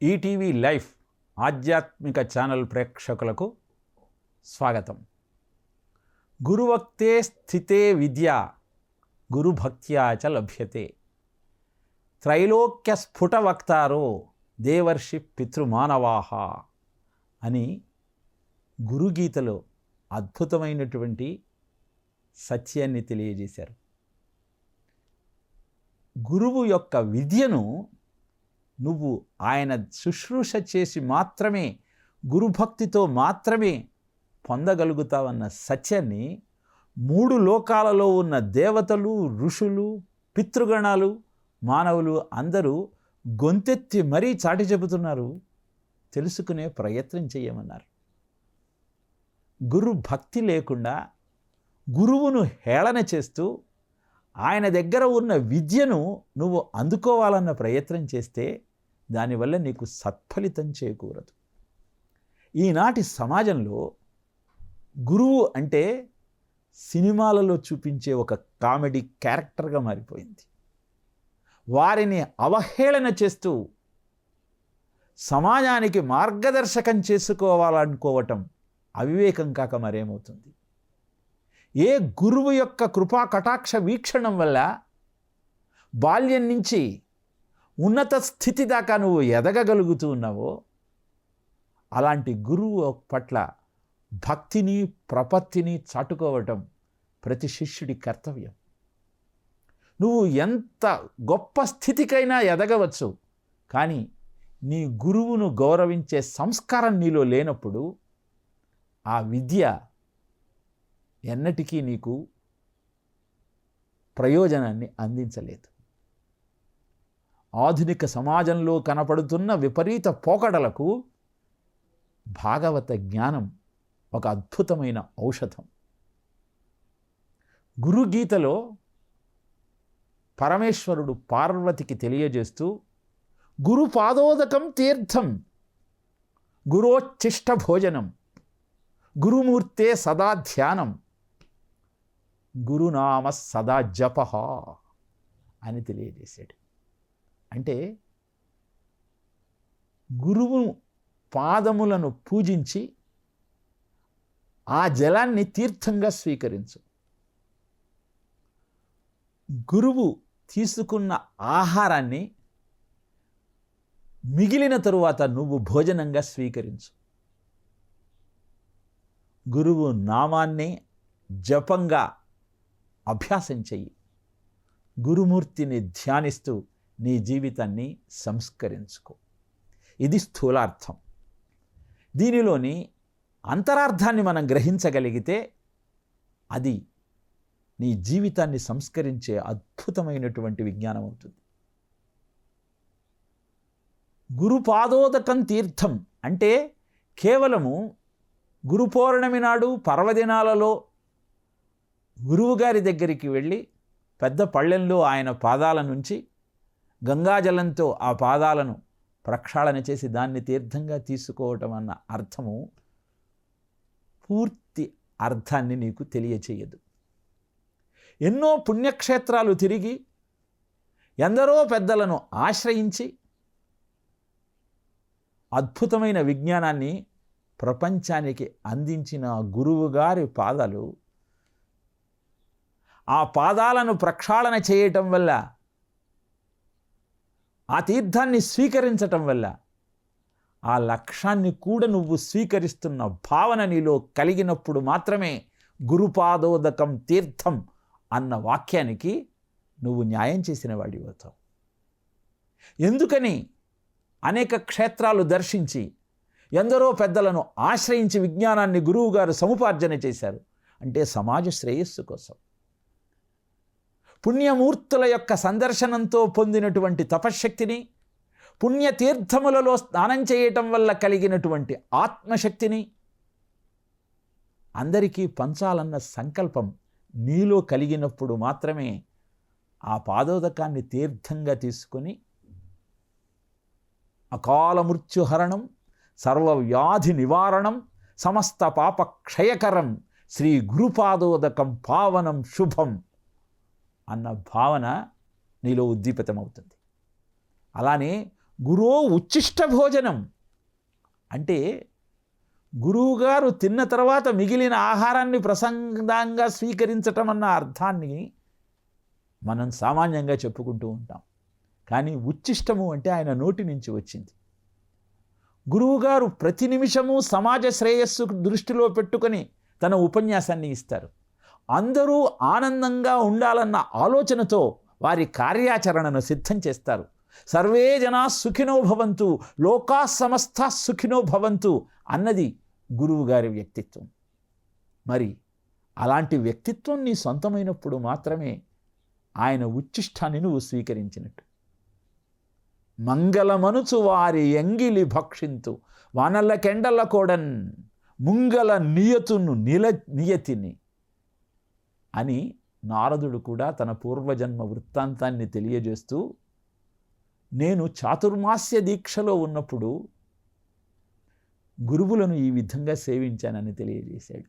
ETV life ఆధ్యాత్మిక channel ప్రేక్షకులకు స్వాగతం. గురువక్తే స్థితే విద్య గురుభక్త్యా చ లభ్యతే. త్రైలోక్య స్ఫుటవక్తారో దేవర్షి పితృమానవాహ అని గురుగీతలో అద్భుతమైనటువంటి సత్యాన్ని తెలియజేశారు. గురువు యొక్క విద్యను నువ్వు ఆయన శుశ్రూష చేసి మాత్రమే, గురుభక్తితో మాత్రమే పొందగలుగుతావన్న సత్యాన్ని మూడు లోకాలలో ఉన్న దేవతలు, ఋషులు, పితృగణాలు, మానవులు అందరూ గొంతెత్తి మరీ చాటి చెబుతున్నారు. తెలుసుకునే ప్రయత్నం చేయమన్నారు. గురు భక్తి లేకుండా గురువును హేళన చేస్తూ ఆయన దగ్గర ఉన్న విద్యను నువ్వు అందుకోవాలన్న ప్రయత్నం చేస్తే దానివల్ల నీకు సత్ఫలితం చేకూరదు. ఈనాటి సమాజంలో గురువు అంటే సినిమాలలో చూపించే ఒక కామెడీ క్యారెక్టర్గా మారిపోయింది. వారిని అవహేళన చేస్తూ సమాజానికి మార్గదర్శకం చేసుకోవాలనుకోవటం అవివేకం కాక మరేమవుతుంది? ఏ గురువు యొక్క కృపా కటాక్ష వీక్షణం వల్ల బాల్యం నుంచి ఉన్నత స్థితి దాకా నువ్వు ఎదగగలుగుతూ ఉన్నావో అలాంటి గురువు పట్ల భక్తిని, ప్రపత్తిని చాటుకోవటం ప్రతి శిష్యుడి కర్తవ్యం. నువ్వు ఎంత గొప్ప స్థితికైనా ఎదగవచ్చు, కానీ నీ గురువును గౌరవించే సంస్కారం నీలో లేనప్పుడు ఆ విద్య ఎన్నటికీ నీకు ప్రయోజనాన్ని అందించలేదు. ఆధునిక సమాజంలో కనపడుతున్న విపరీత పోకడలకు భాగవత జ్ఞానం ఒక అద్భుతమైన ఔషధం. గురుగీతలో పరమేశ్వరుడు పార్వతికి తెలియజేస్తూ గురుపాదోదకం తీర్థం గురోచ్చిష్ట భోజనం గురుమూర్తే సదా ధ్యానం గురునామ సదా జప అని తెలియజేశాడు. అంటే గురువు పాదములను పూజించి ఆ జలాన్ని తీర్థంగా స్వీకరించు. గురువు తీసుకున్న ఆహారాన్ని మిగిలిన తరువాత నువ్వు భోజనంగా స్వీకరించు. గురువు నామాన్ని జపంగా అభ్యాసం చెయ్యి. గురుమూర్తిని ధ్యానిస్తూ నీ జీవితాన్ని సంస్కరించుకో. ఇది స్థూలార్థం. దీనిలోని అంతరార్థాన్ని మనం గ్రహించగలిగితే అది నీ జీవితాన్ని సంస్కరించే అద్భుతమైనటువంటి విజ్ఞానం అవుతుంది. గురుపాదోదకం తీర్థం అంటే కేవలము గురు పౌర్ణమి నాడు పర్వదినాలలో గురువుగారి దగ్గరికి వెళ్ళి పెద్ద పళ్ళెంలో ఆయన పాదాల నుంచి గంగాజలంతో ఆ పాదాలను ప్రక్షాళన చేసి దాన్ని తీర్థంగా తీసుకోవటం అన్న అర్థము పూర్తి అర్థాన్ని నీకు తెలియచేయదు. ఎన్నో పుణ్యక్షేత్రాలు తిరిగి ఎందరో పెద్దలను ఆశ్రయించి అద్భుతమైన విజ్ఞానాన్ని ప్రపంచానికి అందించిన గురువుగారి పాదాలు, ఆ పాదాలను ప్రక్షాళన చేయటం వల్ల, ఆ తీర్థాన్ని స్వీకరించటం వల్ల ఆ లక్ష్యాన్ని కూడా నువ్వు స్వీకరిస్తున్న భావన నీలో కలిగినప్పుడు మాత్రమే గురుపాదోదకం తీర్థం అన్న వాక్యానికి నువ్వు న్యాయం చేసిన వాడి అవుతావు. ఎందుకని అనేక క్షేత్రాలు దర్శించి ఎందరో పెద్దలను ఆశ్రయించి విజ్ఞానాన్ని గురువుగారు సముపార్జన చేశారు అంటే సమాజ శ్రేయస్సు కోసం. పుణ్యమూర్తుల యొక్క సందర్శనంతో పొందినటువంటి తపశ్శక్తిని, పుణ్యతీర్థములలో స్నానం చేయటం వల్ల కలిగినటువంటి ఆత్మశక్తిని అందరికీ పంచాలన్న సంకల్పం నీలో కలిగినప్పుడు మాత్రమే ఆ పాదోదకాన్ని తీర్థంగా తీసుకొని అకాల మృత్యుహరణం, సర్వవ్యాధి నివారణం, సమస్త పాప క్షయకరం, శ్రీ గురుపాదోదకం పావనం శుభం అన్న భావన నీలో ఉద్దీపితమవుతుంది. అలానే గురో ఉచ్చిష్ట భోజనం అంటే గురువుగారు తిన్న తర్వాత మిగిలిన ఆహారాన్ని ప్రసాదంగా స్వీకరించటం అన్న అర్థాన్ని మనం సామాన్యంగా చెప్పుకుంటూ ఉంటాం. కానీ ఉచ్చిష్టము అంటే ఆయన నోటి నుంచి వచ్చింది. గురువుగారు ప్రతి నిమిషము సమాజ శ్రేయస్సు దృష్టిలో పెట్టుకొని తన ఉపన్యాసాన్ని ఇస్తారు. అందరూ ఆనందంగా ఉండాలన్న ఆలోచనతో వారి కార్యాచరణను సిద్ధం చేస్తారు. సర్వే జనా సుఖినో భవంతు, లోకా సమస్తా సుఖినో భవంతు అన్నది గురువుగారి వ్యక్తిత్వం. మరి అలాంటి వ్యక్తిత్వం నీ సొంతమైనప్పుడు మాత్రమే ఆయన ఉచ్చిష్టాన్ని నువ్వు స్వీకరించినట్టు. మంగళమనుచు వారి ఎంగిలి భక్షింతు వానల్ల కెండల కోడన్ ముంగల నియతును నియతిని అని నారదుడు కూడా తన పూర్వజన్మ వృత్తాంతాన్ని తెలియజేస్తూ, నేను చాతుర్మాస్య దీక్షలో ఉన్నప్పుడు గురువులను ఈ విధంగా సేవించానని తెలియజేశాడు.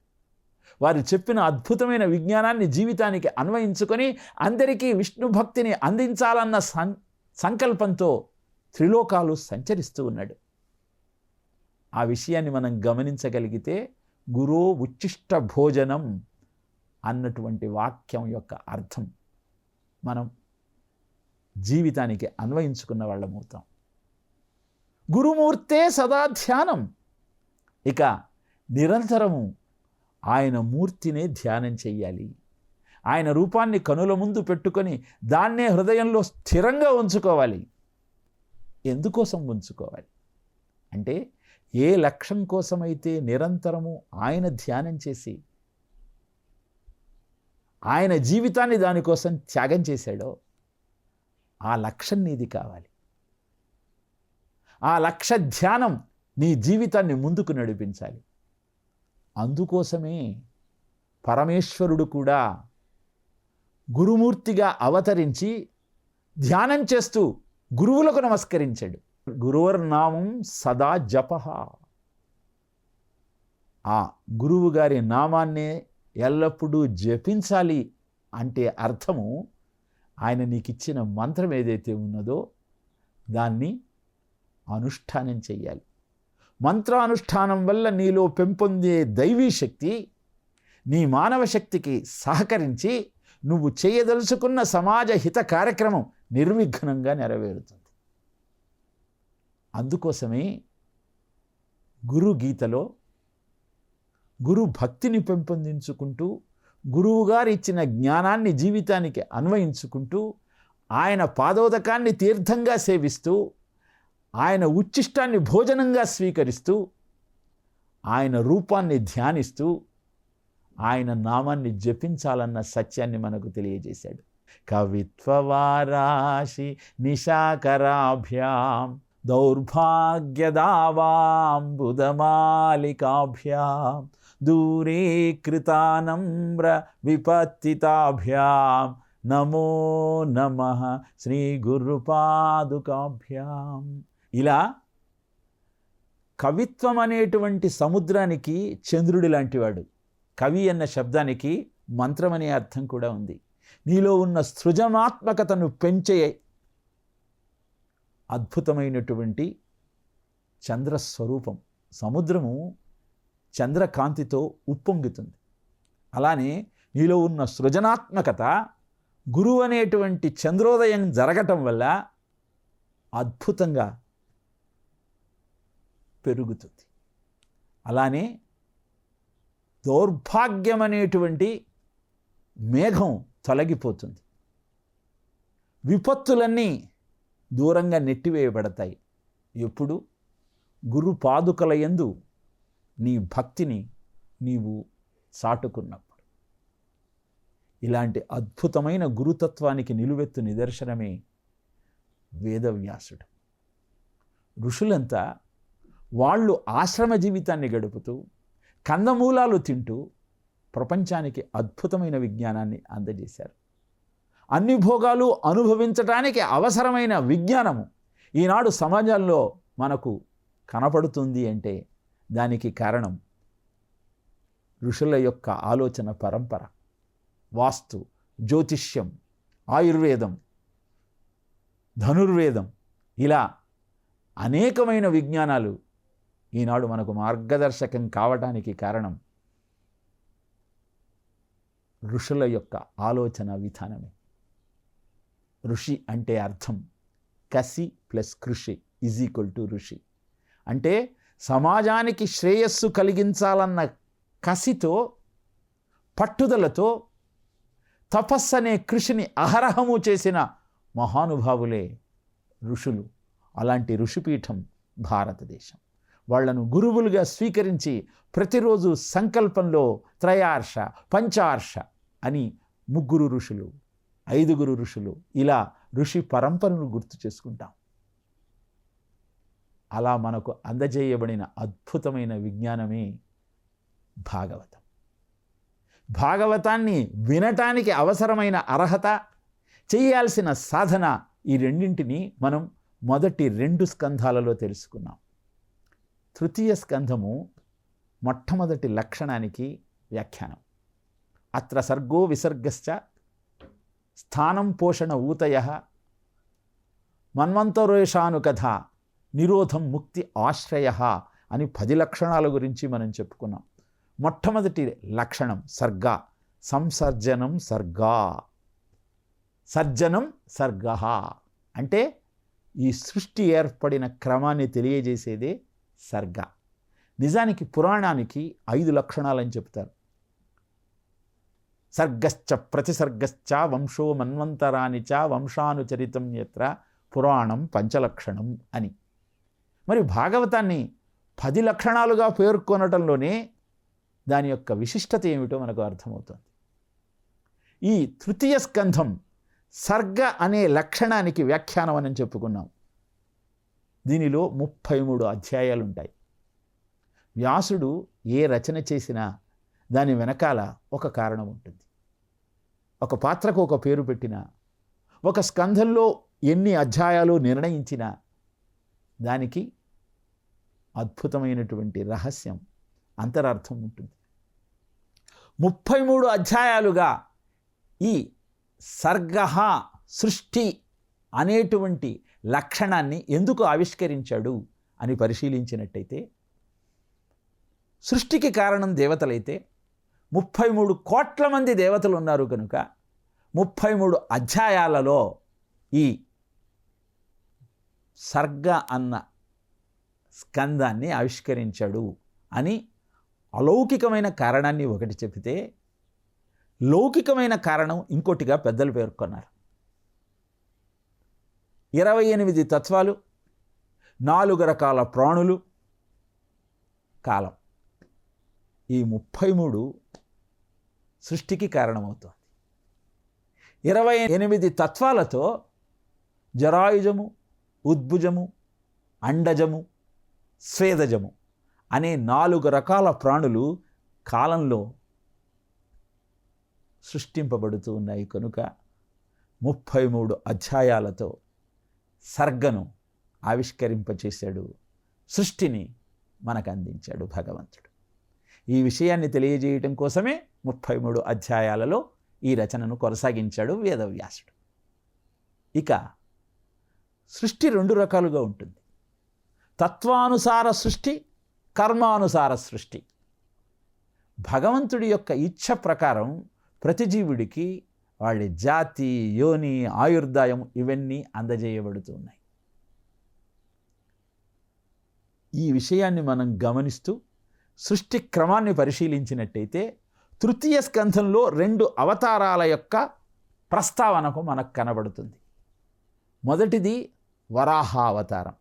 వారు చెప్పిన అద్భుతమైన విజ్ఞానాన్ని జీవితానికి అన్వయించుకొని అందరికీ విష్ణు భక్తిని అందించాలన్న సంకల్పంతో త్రిలోకాలు సంచరిస్తూ ఉన్నాడు. ఆ విషయాన్ని మనం గమనించగలిగితే గురో ఉచ్చిష్ట భోజనం అన్నటువంటి వాక్యం యొక్క అర్థం మనం జీవితానికి అన్వయించుకున్న వాళ్ళమవుతాం. గురుమూర్తే సదా ధ్యానం, ఇక నిరంతరము ఆయన మూర్తినే ధ్యానం చెయ్యాలి. ఆయన రూపాన్ని కనుల ముందు పెట్టుకొని దాన్నే హృదయంలో స్థిరంగా ఉంచుకోవాలి. ఎందుకోసం ఉంచుకోవాలి అంటే, ఏ లక్ష్యం కోసమైతే నిరంతరము ఆయన ధ్యానం చేసి ఆయన జీవితాన్ని దానికోసం త్యాగం చేశాడో ఆ లక్ష్యం నీది కావాలి. ఆ లక్ష్య ధ్యానం నీ జీవితాన్ని ముందుకు నడిపించాలి. అందుకోసమే పరమేశ్వరుడు కూడా గురుమూర్తిగా అవతరించి ధ్యానం చేస్తూ గురువులకు నమస్కరించాడు. గురువర్నామం సదా జపః, ఆ గురువు గారి నామాన్నే ఎల్లప్పుడూ జపించాలి అంటే అర్థము ఆయన నీకు ఇచ్చిన మంత్రం ఏదైతే ఉన్నదో దాన్ని అనుష్ఠానం చెయ్యాలి. మంత్రానుష్ఠానం వల్ల నీలో పెంపొందే దైవీ శక్తి నీ మానవ శక్తికి సహకరించి నువ్వు చేయదలుచుకున్న సమాజ హిత కార్యక్రమం నిర్విఘ్నంగా నెరవేరుతుంది. అందుకోసమే గురు గీతలో గురు భక్తిని పెంపొందించుకుంటూ గురువుగారు ఇచ్చిన జ్ఞానాన్ని జీవితానికి అన్వయించుకుంటూ ఆయన పాదోదకాన్ని తీర్థంగా సేవిస్తూ ఆయన ఉచ్చిష్టాన్ని భోజనంగా స్వీకరిస్తూ ఆయన రూపాన్ని ధ్యానిస్తూ ఆయన నామాన్ని జపించాలన్న సత్యాన్ని మనకు తెలియజేశాడు. కవిత్వవారాశి నిశాకరాభ్యాం దౌర్భాగ్యదావాంబుదమాలికాభ్యాం దూరీకృతానమ్ర విపత్తితాభ్యాం నమో నమః శ్రీ గురుపాదుకాభ్యాం. ఇలా కవిత్వం అనేటువంటి సముద్రానికి చంద్రుడి లాంటివాడు. కవి అన్న శబ్దానికి మంత్రం అనే అర్థం కూడా ఉంది. నీలో ఉన్న సృజనాత్మకతను పెంచే అద్భుతమైనటువంటి చంద్రస్వరూపం. సముద్రము చంద్రకాంతితో ఉప్పొంగుతుంది. అలానే నీలో ఉన్న సృజనాత్మకత గురువు అనేటువంటి చంద్రోదయం జరగటం వల్ల అద్భుతంగా పెరుగుతుంది. అలానే దౌర్భాగ్యం అనేటువంటి మేఘం తొలగిపోతుంది. విపత్తులన్నీ దూరంగా నెట్టివేయబడతాయి. ఎప్పుడు గురు పాదుకల యందు నీ భక్తిని నీవు చాటుకున్నప్పుడు. ఇలాంటి అద్భుతమైన గురుతత్వానికి నిలువెత్తు నిదర్శనమే వేదవ్యాసుడు. ఋషులంతా వాళ్ళు ఆశ్రమ జీవితాన్ని గడుపుతూ కందమూలాలు తింటూ ప్రపంచానికి అద్భుతమైన విజ్ఞానాన్ని అందజేశారు. అన్ని భోగాలు అనుభవించడానికి అవసరమైన విజ్ఞానము ఈనాడు సమాజంలో మనకు కనపడుతుంది అంటే దానికి కారణం ఋషుల యొక్క ఆలోచన పరంపర. వాస్తు, జ్యోతిష్యం, ఆయుర్వేదం, ధనుర్వేదం ఇలా అనేకమైన విజ్ఞానాలు ఈనాడు మనకు మార్గదర్శకం కావటానికి కారణం ఋషుల యొక్క ఆలోచన విధానమే. ఋషి అంటే అర్థం కసి ప్లస్ కృషి = ఋషి. అంటే సమాజానికి శ్రేయస్సు కలిగించాలన్న కసితో, పట్టుదలతో తపస్సనే కృషిని అహరహము చేసిన మహానుభావులే ఋషులు. అలాంటి ఋషిపీఠం భారతదేశం. వాళ్లను గురువులుగా స్వీకరించి ప్రతిరోజు సంకల్పంలో త్రయార్ష, పంచార్ష అని 3 ఋషులు, 5 ఋషులు, ఇలా ఋషి పరంపరను గుర్తు చేసుకుంటాం. అలా మనకు అందజేయబడిన అద్భుతమైన విజ్ఞానమే భాగవతం. భాగవతాన్ని వినటానికి అవసరమైన అర్హత, చేయాల్సిన సాధన, ఈ రెండింటినీ మనం మొదటి 2 స్కంధాలలో తెలుసుకున్నాం. తృతీయ స్కంధము మొట్టమొదటి లక్షణానికి వ్యాఖ్యానం. అత్ర సర్గో విసర్గశ్చ స్థానం పోషణ ఊతయః మన్వంతరేషానుకథ నిరోధం ముక్తి ఆశ్రయః అని 10 లక్షణాల గురించి మనం చెప్పుకున్నాం. మొట్టమొదటి లక్షణం సర్గ, సంసర్జనం సర్గా, సర్జనం సర్గః. అంటే ఈ సృష్టి ఏర్పడిన క్రమాన్ని తెలియజేసేదే సర్గ. నిజానికి పురాణానికి 5 లక్షణాలని చెప్తారు. సర్గశ్చ ప్రతిసర్గశ్చ వంశో మన్వంతరాని చ వంశానుచరితం యత్ర పురాణం పంచలక్షణం అని. మరి భాగవతాన్ని 10 లక్షణాలుగా పేర్కొనటంలోనే దాని యొక్క విశిష్టత ఏమిటో మనకు అర్థమవుతుంది. ఈ తృతీయ స్కంధం సర్గ అనే లక్షణానికి వ్యాఖ్యానం అని చెప్పుకున్నాం. దీనిలో 33 అధ్యాయాలు ఉంటాయి. వ్యాసుడు ఏ రచన చేసినా దాని వెనకాల ఒక కారణం ఉంటుంది. ఒక పాత్రకు ఒక పేరు పెట్టినా, ఒక స్కంధంలో ఎన్ని అధ్యాయాలు నిర్ణయించినా దానికి అద్భుతమైనటువంటి రహస్యం, అంతరార్థం ఉంటుంది. 33 అధ్యాయాలుగా ఈ సర్గ, సృష్టి అనేటువంటి లక్షణాన్ని ఎందుకు ఆవిష్కరించాడు అని పరిశీలించినట్టయితే, సృష్టికి కారణం దేవతలైతే 33 కోట్ల మంది దేవతలు ఉన్నారు కనుక 33 అధ్యాయాలలో ఈ సర్గ అన్న స్కందాన్ని ఆవిష్కరించాడు అని అలౌకికమైన కారణాన్ని ఒకటి చెబితే, లౌకికమైన కారణం ఇంకోటిగా పెద్దలు పేర్కొన్నారు. 28 తత్వాలు, 4 రకాల ప్రాణులు, కాలం, ఈ 33 సృష్టికి కారణమవుతుంది. 28 తత్వాలతో జరాయుజము, ఉద్భుజము, అండజము, స్వేదజము అనే 4 రకాల ప్రాణులు కాలంలో సృష్టింపబడుతూ ఉన్నాయి కనుక 33 అధ్యాయాలతో సర్గను ఆవిష్కరింపచేశాడు, సృష్టిని మనకు అందించాడు భగవంతుడు. ఈ విషయాన్ని తెలియజేయటం కోసమే 33 అధ్యాయాలలో ఈ రచనను కొనసాగించాడు వేదవ్యాసుడు. ఇక సృష్టి 2 రకాలుగా ఉంటుంది. తత్వానుసార సృష్టి, కర్మానుసార సృష్టి. భగవంతుడి యొక్క ఇచ్ఛ ప్రకారం ప్రతి జీవుడికి వాళ్ళ జాతి, యోని, ఆయుర్దాయం ఇవన్నీ అందజేయబడుతున్నాయి. ఈ విషయాన్ని మనం గమనిస్తూ సృష్టి క్రమాన్ని పరిశీలించినట్టయితే తృతీయ స్కంధంలో 2 అవతారాల యొక్క ప్రస్తావనకు మనకు కనబడుతుంది. మొదటిది వరాహ అవతారం,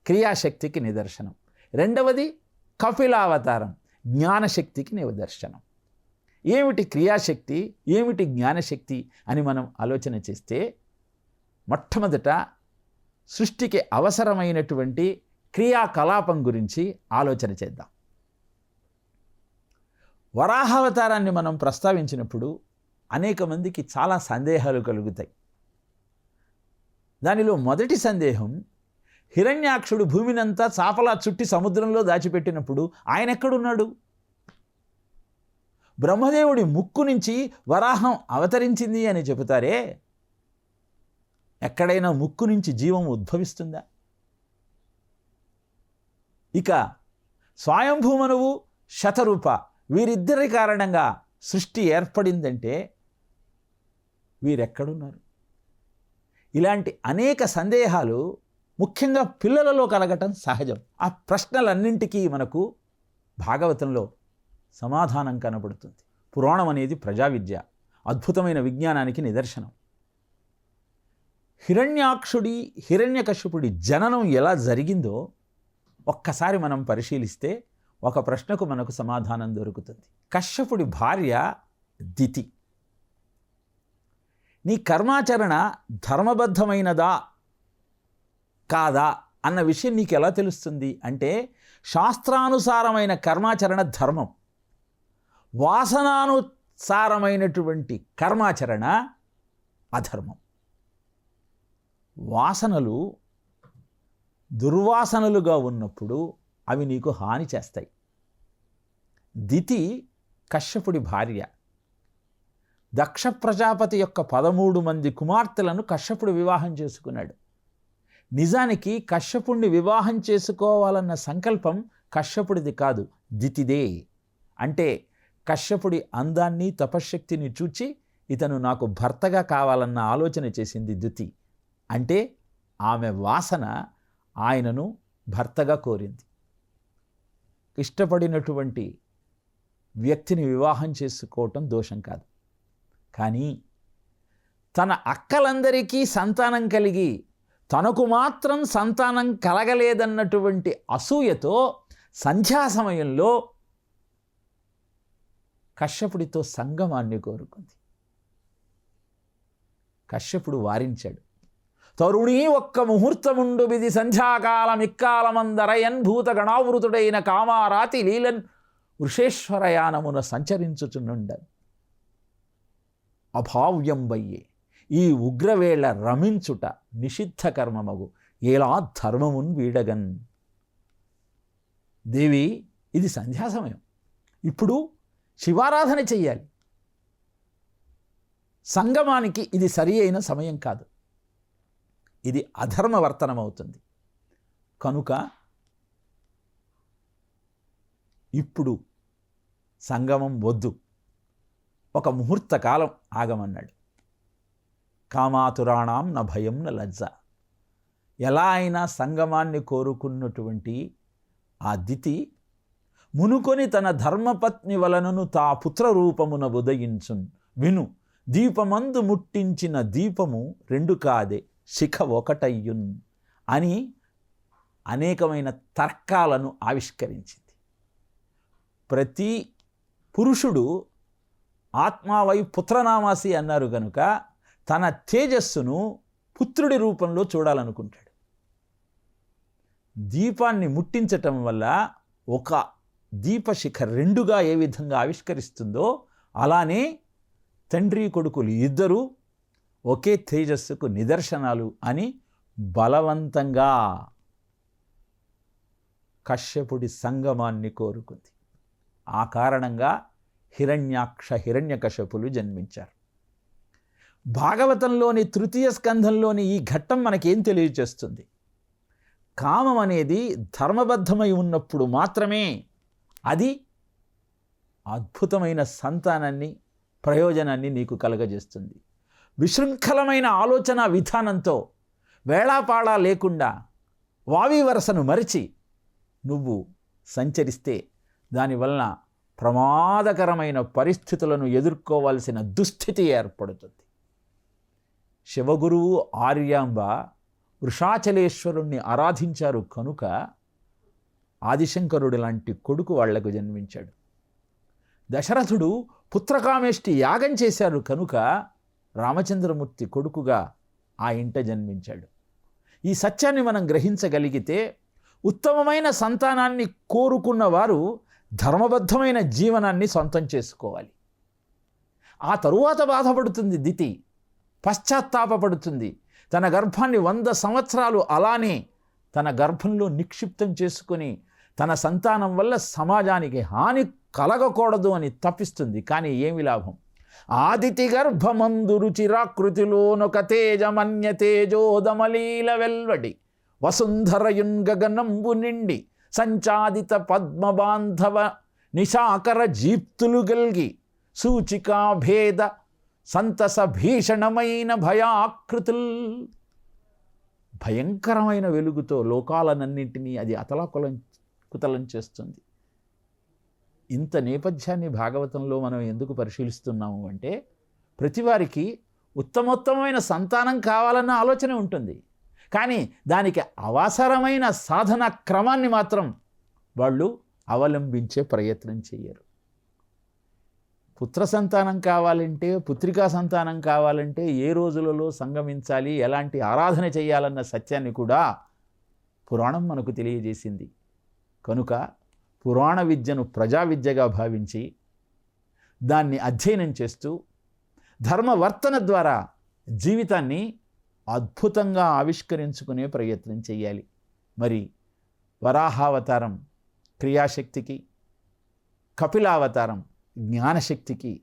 క్రియాశక్తికి నిదర్శనం. రెండవది కపిలావతారం, జ్ఞానశక్తికి నిదర్శనం. ఏమిటి క్రియాశక్తి, ఏమిటి జ్ఞానశక్తి అని మనం ఆలోచన చేస్తే, మొట్టమొదట సృష్టికి అవసరమైనటువంటి క్రియాకలాపం గురించి ఆలోచన చేద్దాం. వరాహావతారాన్ని మనం ప్రస్తావించినప్పుడు అనేక మందికి చాలా సందేహాలు కలుగుతాయి. దానిలో మొదటి సందేహం, హిరణ్యాక్షుడు భూమినంతా చాపలా చుట్టి సముద్రంలో దాచిపెట్టినప్పుడు ఆయన ఎక్కడున్నాడు? బ్రహ్మదేవుడి ముక్కు నుంచి వరాహం అవతరించింది అని చెబుతారే, ఎక్కడైనా ముక్కు నుంచి జీవం ఉద్భవిస్తుందా? ఇక స్వయంభూమనువు శతరూప వీరిద్దరి కారణంగా సృష్టి ఏర్పడిందంటే వీరెక్కడున్నారు? ఇలాంటి అనేక సందేహాలు ముఖ్యంగా పిల్లలలో కలగటం సహజం. ఆ ప్రశ్నలన్నింటికీ మనకు భాగవతంలో సమాధానం కనబడుతుంది. పురాణం అనేది ప్రజా విద్య, అద్భుతమైన విజ్ఞానానికి నిదర్శనం. హిరణ్యాక్షుడి హిరణ్యకశ్యపుడి జననం ఎలా జరిగిందో ఒక్కసారి మనం పరిశీలిస్తే ఒక ప్రశ్నకు మనకు సమాధానం దొరుకుతుంది. కశ్యపుడి భార్య దితి. నీ కర్మాచరణ ధర్మబద్ధమైనదా కాదా అన్న విషయం నీకు ఎలా తెలుస్తుంది అంటే, శాస్త్రానుసారమైన కర్మాచరణ ధర్మం, వాసనానుసారమైనటువంటి కర్మాచరణ అధర్మం. వాసనలు దుర్వాసనలుగా ఉన్నప్పుడు అవి నీకు హాని చేస్తాయి. దితి కశ్యపుడి భార్య. దక్ష ప్రజాపతి యొక్క 13 మంది కుమార్తెలను కశ్యపుడు వివాహం చేసుకున్నాడు. నిజానికి కశ్యపుడిని వివాహం చేసుకోవాలన్న సంకల్పం కశ్యపుడిది కాదు, దితిదే. అంటే కశ్యపుడి అందాన్ని తపశ్శక్తిని చూచి ఇతను నాకు భర్తగా కావాలన్న ఆలోచన చేసింది దితి. అంటే ఆమె వాసన ఆయనను భర్తగా కోరింది. ఇష్టపడినటువంటి వ్యక్తిని వివాహం చేసుకోవటం దోషం కాదు. కానీ తన అక్కలందరికీ సంతానం కలిగి తనకు మాత్రం సంతానం కలగలేదన్నటువంటి అసూయతో సంధ్యా సమయంలో కశ్యపుడితో సంగమాన్ని కోరుకుంది. కశ్యపుడు వారించాడు. తరుణీ ఒక్క ముహూర్తముండు విధి సంధ్యాకాలం ఇక్కాలమందరయన్ భూతగణావృతుడైన కామారాతి లీలన్ వృషేశ్వరయానమున సంచరించుచునుండను. అభావ్యంబయ్యే ఈ ఉగ్రవేళ రమించుట నిషిద్ధ కర్మమగు ఎలా ధర్మమున్ వీడగన్. దేవి, ఇది సంధ్యా సమయం, ఇప్పుడు శివారాధన చెయ్యాలి. సంగమానికి ఇది సరి అయిన సమయం కాదు, ఇది అధర్మవర్తనమవుతుంది. కనుక ఇప్పుడు సంగమం వద్దు, ఒక ముహూర్త కాలం ఆగమన్నాడు. కామాతురాణం న భయం న లజ్జ. ఎలా అయినా సంగమాన్ని కోరుకున్నటువంటి ఆ దితి మునుకొని తన ధర్మపత్ని వలనను తా పుత్రరూపమున ఉదయించున్. విను, దీపమందు ముట్టించిన దీపము 2 కాదే శిఖ ఒకటయ్యున్ అని అనేకమైన తర్కాలను ఆవిష్కరించింది. ప్రతి పురుషుడు ఆత్మావై పుత్రనామాసి అన్నారు కనుక తన తేజస్సును పుత్రుడి రూపంలో చూడాలనుకుంటాడు. దీపాన్ని ముట్టించటం వల్ల ఒక దీపశిఖ 2గా ఏ విధంగా ఆవిష్కరిస్తుందో అలానే తండ్రి కొడుకులు ఇద్దరూ ఒకే తేజస్సుకు నిదర్శనాలు అని బలవంతంగా కశ్యపుడి సంగమాన్ని కోరుకుంది. ఆ కారణంగా హిరణ్యాక్ష హిరణ్యకశ్యపులు జన్మించారు. భాగవతంలోని 3వ స్కంధంలోని ఈ ఘట్టం మనకేం తెలియజేస్తుంది? కామం అనేది ధర్మబద్ధమై ఉన్నప్పుడు మాత్రమే అది అద్భుతమైన సంతానాన్ని ప్రయోజనాన్ని నీకు కలగజేస్తుంది. విశృంఖలమైన ఆలోచన విధానంతో వేళాపాళా లేకుండా వావి వరసను మరిచి నువ్వు సంచరిస్తే దానివలన ప్రమాదకరమైన పరిస్థితులను ఎదుర్కోవాల్సిన దుస్థితి ఏర్పడుతుంది. శివగురువు ఆర్యాంబ వృషాచలేశ్వరుణ్ణి ఆరాధించారు కనుక ఆదిశంకరుడు లాంటి కొడుకు వాళ్లకు జన్మించాడు. దశరథుడు పుత్రకామేష్టి యాగం చేశారు కనుక రామచంద్రమూర్తి కొడుకుగా ఆ ఇంట జన్మించాడు. ఈ సత్యాన్ని మనం గ్రహించగలిగితే ఉత్తమమైన సంతానాన్ని కోరుకున్న వారు ధర్మబద్ధమైన జీవనాన్ని సొంతం చేసుకోవాలి. ఆ తరువాత బాధపడుతుంది దితి, పశ్చాత్తాపడుతుంది. తన గర్భాన్ని 100 సంవత్సరాలు అలానే తన గర్భంలో నిక్షిప్తం చేసుకుని తన సంతానం వల్ల సమాజానికి హాని కలగకూడదు అని తప్పిస్తుంది. కానీ ఏమి లాభం? ఆదితి గర్భమందు రుచిరాకృతిలోనొక తేజమన్య తేజోదమలీల వెల్వడి వసుంధరయున్ గగనంబు నిండి సంచాదిత పద్మబాంధవ నిశాకర జీప్తులు గల్గి సూచికా భేద సంతస భీషణమైన భయాకృతుల్. భయంకరమైన వెలుగుతో లోకాలనన్నింటినీ అది కుతలం చేస్తుంది. ఇంత నేపథ్యాన్ని భాగవతంలో మనం ఎందుకు పరిశీలిస్తున్నాము అంటే, ప్రతివారికి ఉత్తమోత్తమైన సంతానం కావాలన్న ఆలోచన ఉంటుంది, కానీ దానికి అవసరమైన సాధన క్రమాన్ని మాత్రం వాళ్ళు అవలంబించే ప్రయత్నం చేయరు. పుత్ర సంతానం కావాలంటే, పుత్రికా సంతానం కావాలంటే ఏ రోజులలో సంగమించాలి, ఎలాంటి ఆరాధన చేయాలన్న సత్యాన్ని కూడా పురాణం మనకు తెలియజేసింది. కనుక పురాణ విద్యను ప్రజా విద్యగా భావించి దాన్ని అధ్యయనం చేస్తూ ధర్మవర్తన ద్వారా జీవితాన్ని అద్భుతంగా ఆవిష్కరించుకునే ప్రయత్నం చేయాలి. మరి వరాహావతారం క్రియాశక్తికి, కపిలావతారం జ్ఞానశక్తికి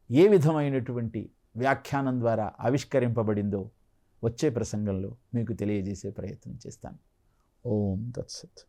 ఏ విధమైనటువంటి వ్యాఖ్యానం ద్వారా ఆవిష్కరింపబడిందో వచ్చే ప్రసంగంలో మీకు తెలియజేసే ప్రయత్నం చేస్తాను. ఓం తత్సత్.